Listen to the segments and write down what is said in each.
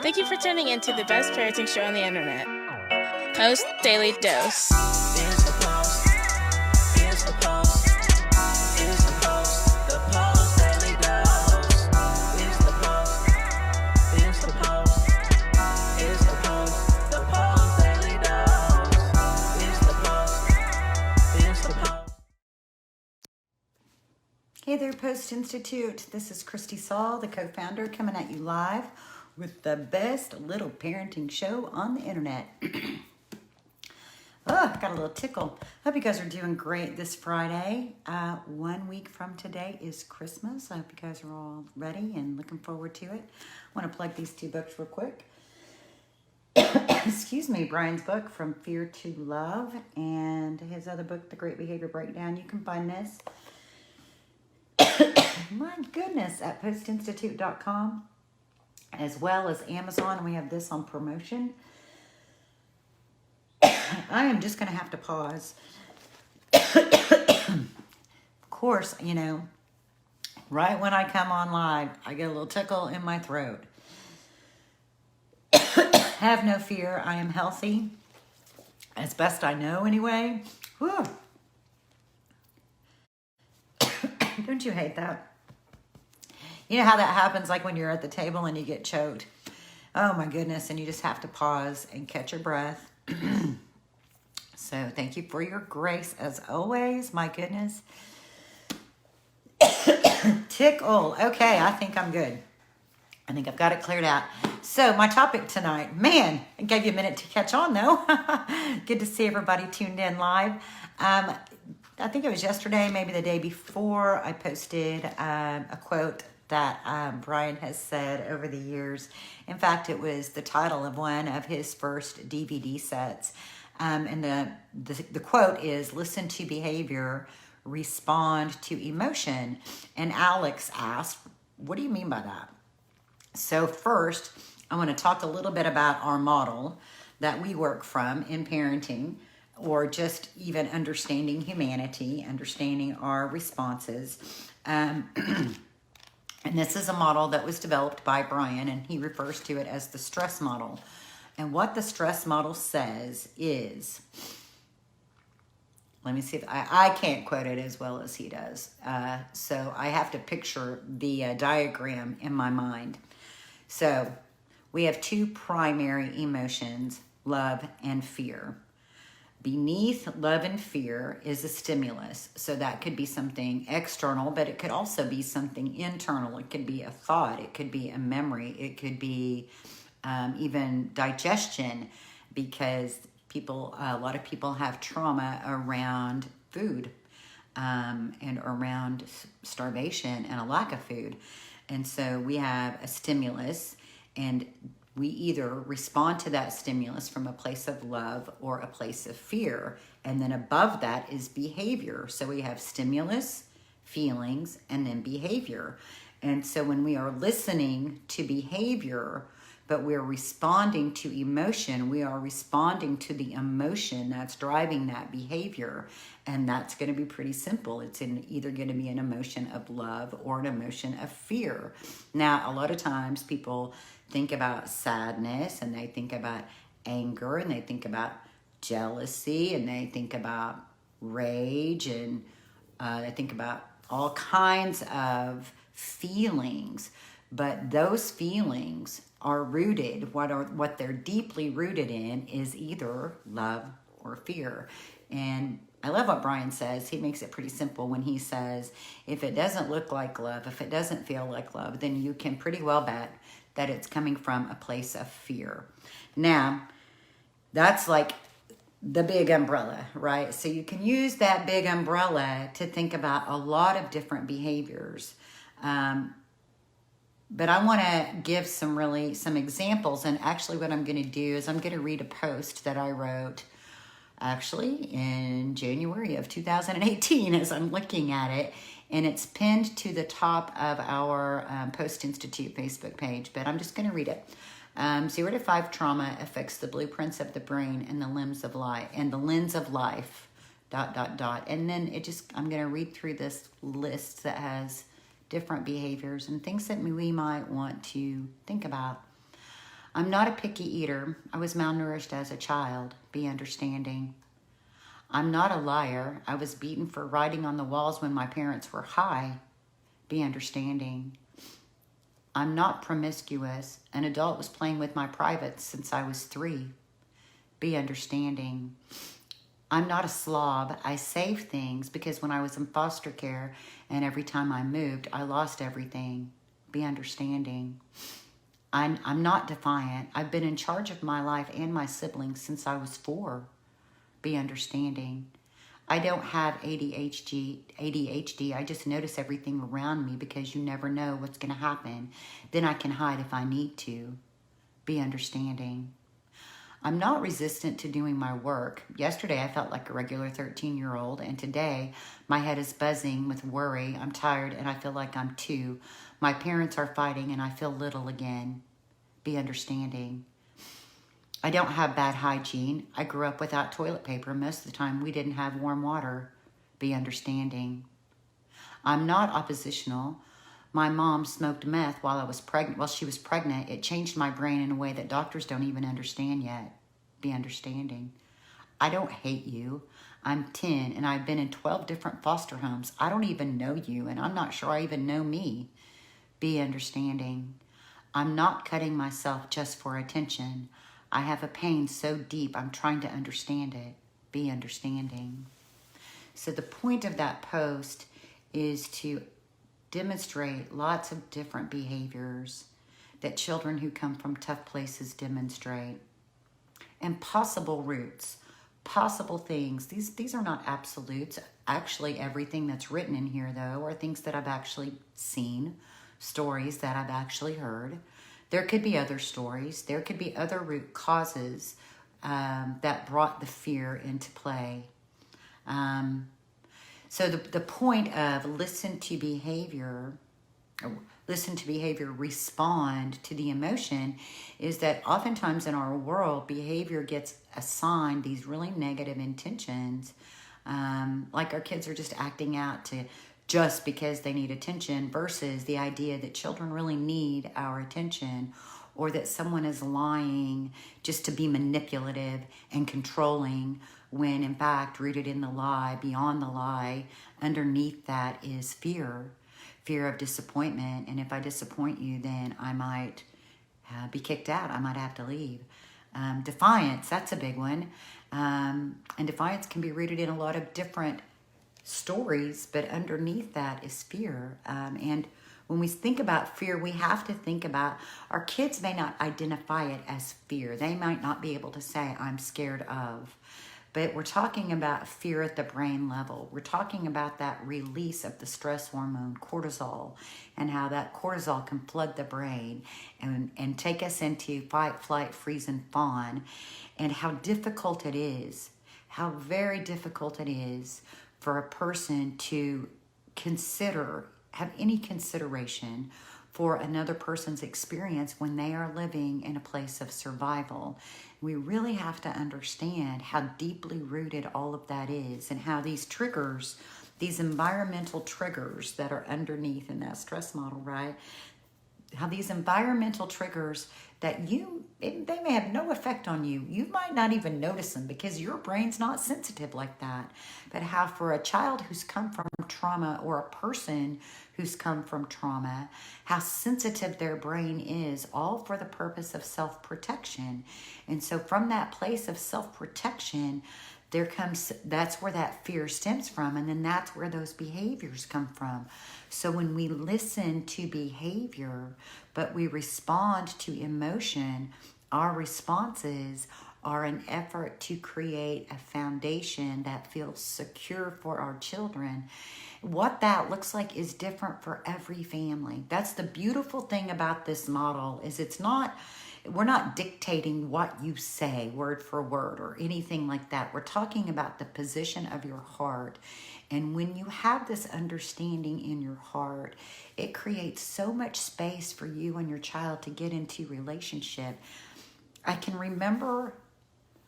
Thank you for tuning in to the best parenting show on the internet, Post Daily Dose. It's the Post. It's the Post. It's the Post. The Post Daily Dose. It's the Post. It's the Post. It's the Post. The Post Daily Dose. It's the Post. It's the Post. Hey there, Post+Institute. This is Kristi Saul, the co-founder, coming at you live with the best little parenting show on the internet. Oh, got a little tickle. Hope you guys are doing great this Friday. 1 week from today is Christmas. I hope you guys are all ready and looking forward to it. I want to plug these two books real quick. Excuse me, Brian's book, From Fear to Love, and his other book, The Great Behavior Breakdown. You can find this, my goodness, at postinstitute.com, as well as Amazon, and we have this on promotion. I am just going to have to pause. Of course, you know, right when I come on live, I get a little tickle in my throat. Have no fear, I am healthy, as best I know anyway. Whew. Don't you hate that? You know how that happens, like when you're at the table and you get choked? Oh my goodness, and you just have to pause and catch your breath. So thank you for your grace as always, my goodness. Tickle. Okay, I think I'm good. I think I've got it cleared out. So my topic tonight, man, I gave you a minute to catch on though. Good to see everybody tuned in live. I think it was yesterday, maybe the day before, I posted a quote that Brian has said over the years. In fact, it was the title of one of his first DVD sets. And the quote is, "Listen to behavior, respond to emotion." And Alex asked, what do you mean by that? So first, I want to talk a little bit about our model that we work from in parenting, or just even understanding humanity, understanding our responses. And this is a model that was developed by Brian, and he refers to it as the stress model. And what the stress model says is, let me see if I can't quote it as well as he does. So I have to picture the diagram in my mind. So we have two primary emotions, love and fear. Beneath love and fear is a stimulus. So that could be something external, but it could also be something internal. It could be a thought. It could be a memory. It could be even digestion, because a lot of people have trauma around food and around starvation and a lack of food. And so we have a stimulus, and we either respond to that stimulus from a place of love or a place of fear. And then above that is behavior. So we have stimulus, feelings, and then behavior. And so when we are listening to behavior, but we're responding to emotion, we are responding to the emotion that's driving that behavior. And that's going to be pretty simple. It's either going to be an emotion of love or an emotion of fear. Now, a lot of times people think about sadness, and they think about anger, and they think about jealousy, and they think about rage, and they think about all kinds of feelings. But those feelings are rooted, what they're deeply rooted in is either love or fear. And I love what Brian says. He makes it pretty simple when he says, if it doesn't look like love, if it doesn't feel like love, then you can pretty well bet that it's coming from a place of fear. Now, that's like the big umbrella, right? So you can use that big umbrella to think about a lot of different behaviors. But I want to give some examples. And actually what I'm going to do is I'm going to read a post that I wrote actually in January of 2018 as I'm looking at it. And it's pinned to the top of our Post+Institute Facebook page, but I'm just going to read it. 0 to 5 trauma affects the blueprints of the brain and the limbs of life, and the lens of life, ... And then I'm going to read through this list that has different behaviors and things that we might want to think about. I'm not a picky eater. I was malnourished as a child. Be understanding. I'm not a liar. I was beaten for writing on the walls when my parents were high. Be understanding. I'm not promiscuous. An adult was playing with my privates since I was 3. Be understanding. I'm not a slob. I save things because when I was in foster care and every time I moved, I lost everything. Be understanding. I'm not defiant. I've been in charge of my life and my siblings since I was 4. Be understanding. I don't have ADHD. I just notice everything around me because you never know what's going to happen. Then I can hide if I need to. Be understanding. I'm not resistant to doing my work. Yesterday I felt like a regular 13-year-old, and today my head is buzzing with worry. I'm tired and I feel like I'm 2. My parents are fighting and I feel little again. Be understanding. I don't have bad hygiene. I grew up without toilet paper. Most of the time we didn't have warm water. Be understanding. I'm not oppositional. My mom smoked meth while she was pregnant. It changed my brain in a way that doctors don't even understand yet. Be understanding. I don't hate you. I'm 10 and I've been in 12 different foster homes. I don't even know you and I'm not sure I even know me. Be understanding. I'm not cutting myself just for attention. I have a pain so deep I'm trying to understand it. Be understanding. So the point of that post is to demonstrate lots of different behaviors that children who come from tough places demonstrate. And possible roots, possible things. These are not absolutes. Actually, everything that's written in here, though, are things that I've actually seen, stories that I've actually heard. There could be other stories. There could be other root causes that brought the fear into play. So the point of listen to behavior, respond to the emotion, is that oftentimes in our world, behavior gets assigned these really negative intentions, like our kids are just acting out just because they need attention, versus the idea that children really need our attention, or that someone is lying just to be manipulative and controlling, when in fact rooted in the lie, beyond the lie, underneath that is fear of disappointment. And if I disappoint you, then I might be kicked out. I might have to leave. Defiance, that's a big one. And defiance can be rooted in a lot of different stories, but underneath that is fear. And when we think about fear, we have to think about, our kids may not identify it as fear. They might not be able to say, I'm scared of. But we're talking about fear at the brain level. We're talking about that release of the stress hormone, cortisol, and how that cortisol can flood the brain and take us into fight, flight, freeze, and fawn, and how difficult it is, how very difficult it is for a person to have any consideration for another person's experience when they are living in a place of survival. We really have to understand how deeply rooted all of that is, and how these triggers, these environmental triggers that are underneath in that stress model, right? How these environmental triggers that they may have no effect on you. You might not even notice them because your brain's not sensitive like that. But how for a child who's come from trauma, or a person who's come from trauma, how sensitive their brain is, all for the purpose of self-protection. And so from that place of self-protection, that's where that fear stems from, and then that's where those behaviors come from. So when we listen to behavior, but we respond to emotion, our responses are an effort to create a foundation that feels secure for our children. What that looks like is different for every family. That's the beautiful thing about this model, is we're not dictating what you say word for word or anything like that. We're talking about the position of your heart. And when you have this understanding in your heart, it creates so much space for you and your child to get into relationship. I can remember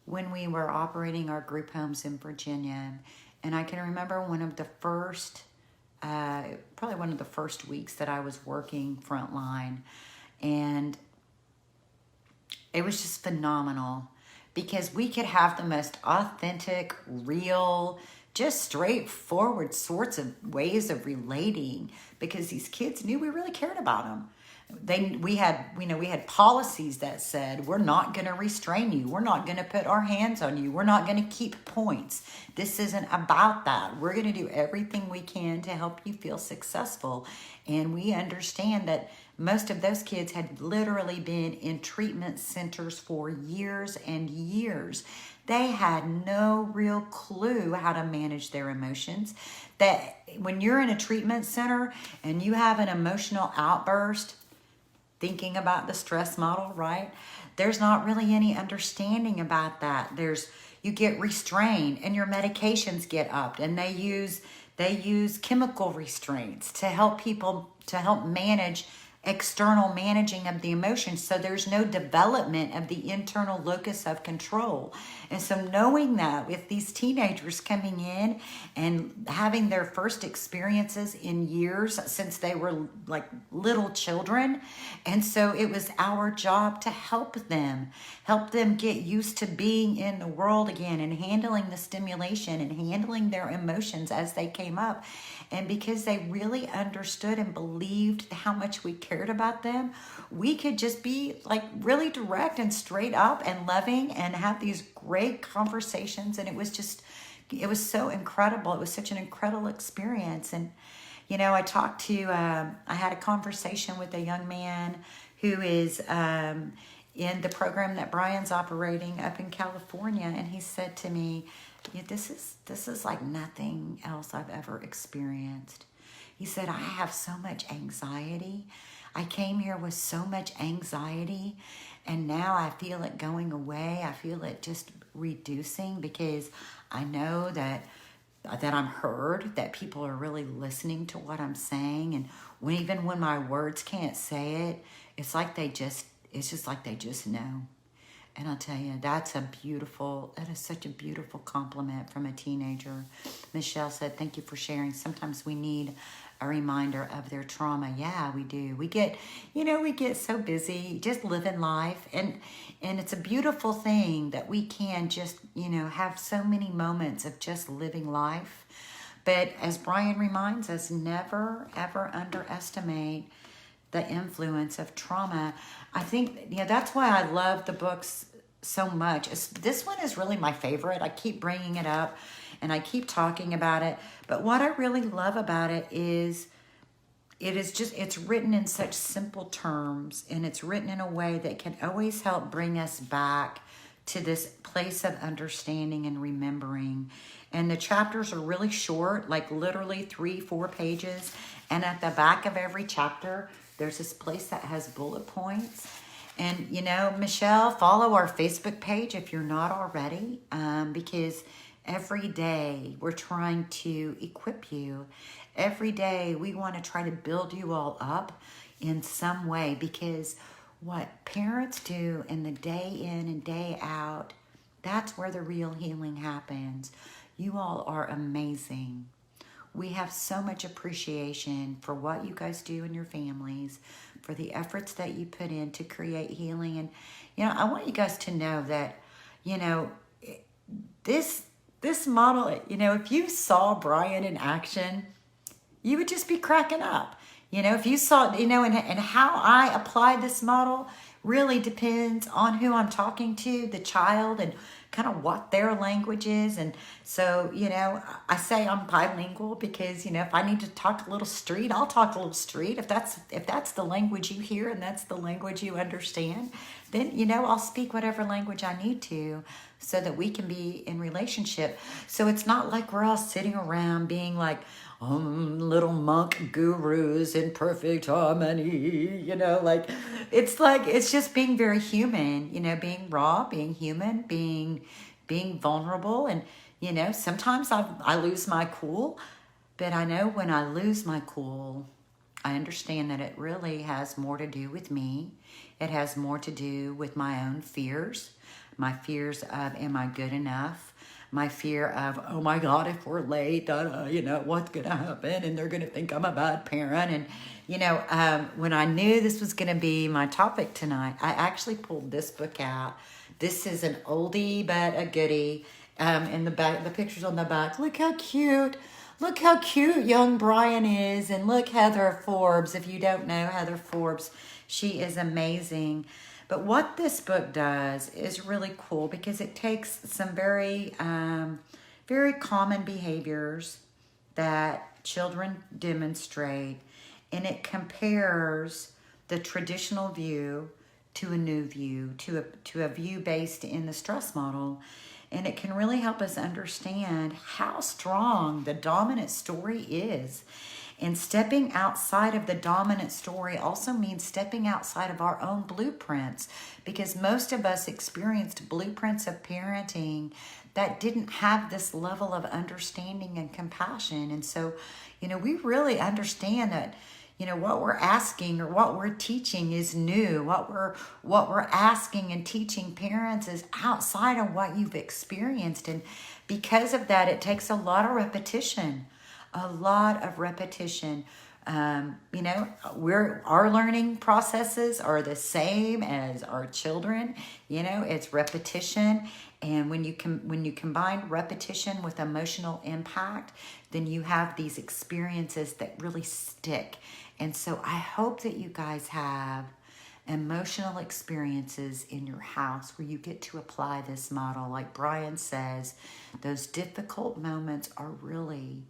when we were operating our group homes in Virginia, and I can remember one of the first weeks that I was working frontline, and It was just phenomenal because we could have the most authentic, real, just straightforward sorts of ways of relating because these kids knew we really cared about them. We had policies that said, we're not going to restrain you. We're not going to put our hands on you. We're not going to keep points. This isn't about that. We're going to do everything we can to help you feel successful. And we understand that most of those kids had literally been in treatment centers for years and years. They had no real clue how to manage their emotions. That when you're in a treatment center and you have an emotional outburst, thinking about the stress model, right? There's not really any understanding about that. You get restrained and your medications get upped, and they use chemical restraints to help manage external managing of the emotions. So there's no development of the internal locus of control. And so knowing that with these teenagers coming in and having their first experiences in years since they were like little children. And so it was our job to help them get used to being in the world again and handling the stimulation and handling their emotions as they came up. And because they really understood and believed how much we cared about them, we could just be like really direct and straight up and loving and have these great conversations. And it was so incredible. It was such an incredible experience. And, I had a conversation with a young man who is in the program that Brian's operating up in California. And he said to me, this is like nothing else I've ever experienced. He said, I have so much anxiety. I came here with so much anxiety, and now I feel it going away. I feel it just reducing because I know that I'm heard, that people are really listening to what I'm saying. And even when my words can't say it, it's just like they just know. And I'll tell you, that is such a beautiful compliment from a teenager. Michelle said, thank you for sharing. Sometimes we need a reminder of their trauma. Yeah, we do. We get so busy just living life. And it's a beautiful thing that we can just, have so many moments of just living life. But as Brian reminds us, never, ever underestimate the influence of trauma. I think, that's why I love the books so much. This one is really my favorite. I keep bringing it up and I keep talking about it. But what I really love about it is it's written in such simple terms, and it's written in a way that can always help bring us back to this place of understanding and remembering. And the chapters are really short, like literally 3-4 pages. And at the back of every chapter, there's this place that has bullet points. And, Michelle, follow our Facebook page if you're not already, because every day we're trying to equip you. Every day we want to try to build you all up in some way, because what parents do in the day in and day out, that's where the real healing happens. You all are amazing. We have so much appreciation for what you guys do in your families, for the efforts that you put in to create healing. And, I want you guys to know that, this model, if you saw Brian in action, you would just be cracking up. If you saw, and how I apply this model really depends on who I'm talking to, the child, and kind of what their language is. And so, I say I'm bilingual because, if I need to talk a little street, I'll talk a little street. If that's the language you hear and that's the language you understand, then, I'll speak whatever language I need to so that we can be in relationship. So it's not like we're all sitting around being like, little monk gurus in perfect harmony, it's just being very human, being raw, being human, being vulnerable. And, sometimes I lose my cool, but I know when I lose my cool, I understand that it really has more to do with me. It has more to do with my own fears, my fears of, am I good enough? my fear of, oh my God, if we're late, what's going to happen? And they're going to think I'm a bad parent. And, when I knew this was going to be my topic tonight, I actually pulled this book out. This is an oldie, but a goodie. In the back, the pictures on the back, look how cute. Look how cute young Brian is. And look, Heather Forbes. If you don't know Heather Forbes, she is amazing. But what this book does is really cool because it takes some very, very common behaviors that children demonstrate, and it compares the traditional view to a new view, to a view based in the stress model. And it can really help us understand how strong the dominant story is. And stepping outside of the dominant story also means stepping outside of our own blueprints, because most of us experienced blueprints of parenting that didn't have this level of understanding and compassion. And so, we really understand that, what we're asking or what we're teaching is new. What we're asking and teaching parents is outside of what you've experienced. And because of that, it takes a lot of repetition. Our learning processes are the same as our children. It's repetition. And when you combine repetition with emotional impact, then you have these experiences that really stick. And so I hope that you guys have emotional experiences in your house where you get to apply this model. Like Brian says, those difficult moments are really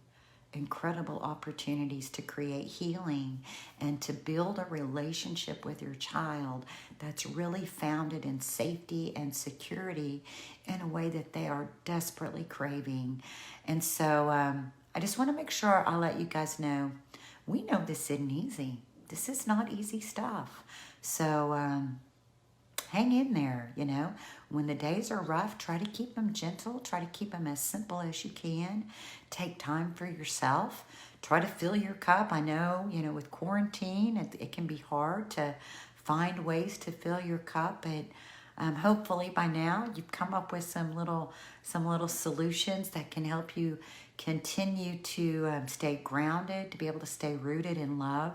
incredible opportunities to create healing and to build a relationship with your child that's really founded in safety and security in a way that they are desperately craving. And so I just want to make sure I let you guys know, we know this isn't easy. This is not easy stuff. So hang in there, When the days are rough, try to keep them gentle. Try to keep them as simple as you can. Take time for yourself. Try to fill your cup. I know, with quarantine, it can be hard to find ways to fill your cup, but hopefully by now you've come up with some little solutions that can help you continue to stay grounded, to be able to stay rooted in love,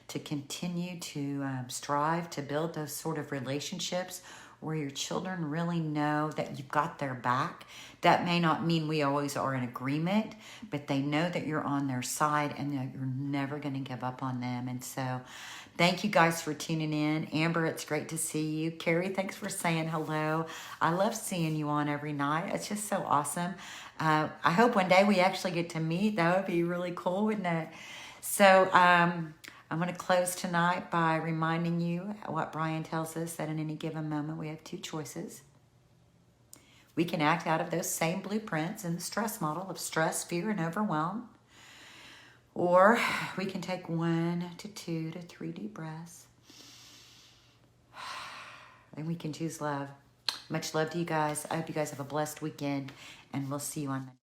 to continue to strive to build those sort of relationships where your children really know that you've got their back. That may not mean we always are in agreement, but they know that you're on their side and that you're never going to give up on them. And so thank you guys for tuning in. Amber, it's great to see you. Carrie, thanks for saying hello. I love seeing you on every night. It's just so awesome. I hope one day we actually get to meet. That would be really cool, wouldn't it? So I'm going to close tonight by reminding you what Brian tells us, that in any given moment we have two choices. We can act out of those same blueprints in the stress model of stress, fear, and overwhelm. Or we can take 1 to 2 to 3 deep breaths. And we can choose love. Much love to you guys. I hope you guys have a blessed weekend, and we'll see you on Monday.